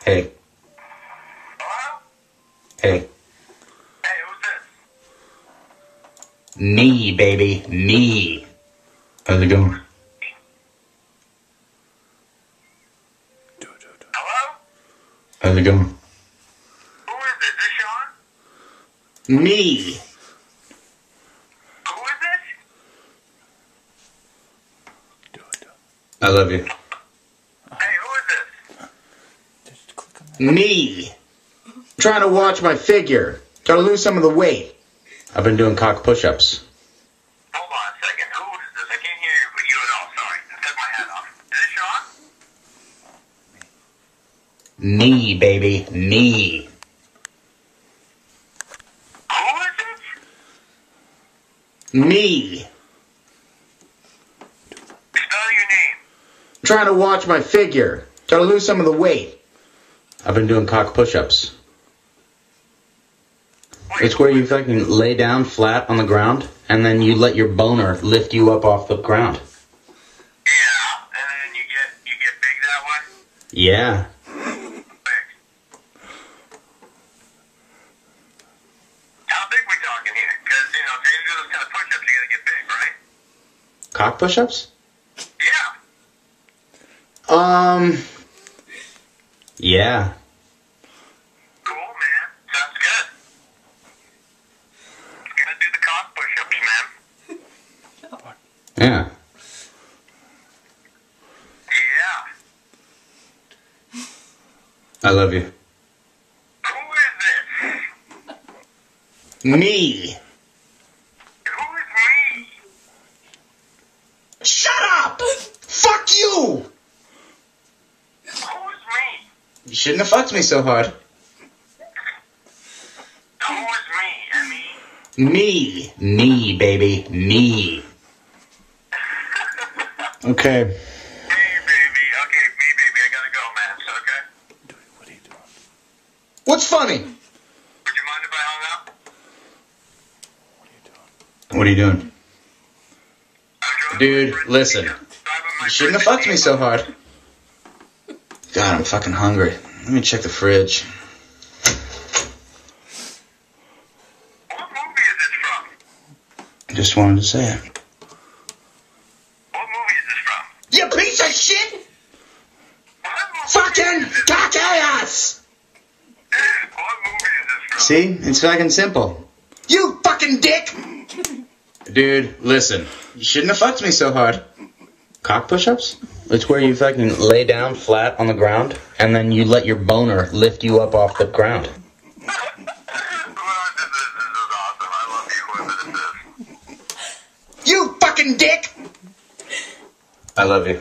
Hey. Hello? Hey. Hey, who's this? Knee, baby. Knee. How's it going? Hello? How's it going? Who is this? Is this Sean? Knee. Who is this? I love you. Hey, who is this? Knee. Trying to watch my figure. Gotta lose some of the weight. I've been doing cock push-ups. Hold on a second. Who is this? I can't hear you at all. Sorry. I took my hat off. Is this Sean? Knee, baby. Knee. Who is this? Knee. Spell your name. Trying to watch my figure. Gotta lose some of the weight. I've been doing cock push-ups. It's where you fucking lay down flat on the ground, and then you let your boner lift you up off the ground. Yeah, and then you get big that way? Yeah. Big. How big we talking here? Because, if you're going to do those kind of push-ups, you got to get big, right? Cock push-ups? Yeah. Yeah. Cool, man. Sounds good. Gotta do the cock push-ups, man. Yeah. Yeah. I love you. Who is this? Me. Who is me? Shut up! Fuck you! Who is me? You shouldn't have fucked me so hard. Who is me? I mean... Knee. Knee, baby. Knee. Okay. Hey, baby. Okay, me, baby. I gotta go, man. So, okay? What are you doing? What's funny? Would you mind if I hung up? What are you doing? I'm driving Dude, my first listen. driving my You shouldn't have first fucked me so hard. God, I'm fucking hungry. Let me check the fridge. What movie is this from? Just wanted to say it. What movie is this from? You piece of shit! What movie Fucking is this? cock ass! What movie is this from? See? It's fucking simple. You fucking dick! Dude, listen. You shouldn't have fucked me so hard. Cock push-ups? It's where you fucking lay down flat on the ground, and then you let your boner lift you up off the ground. Whoever did this is awesome. I love you, whoever this is. You fucking dick! I love you.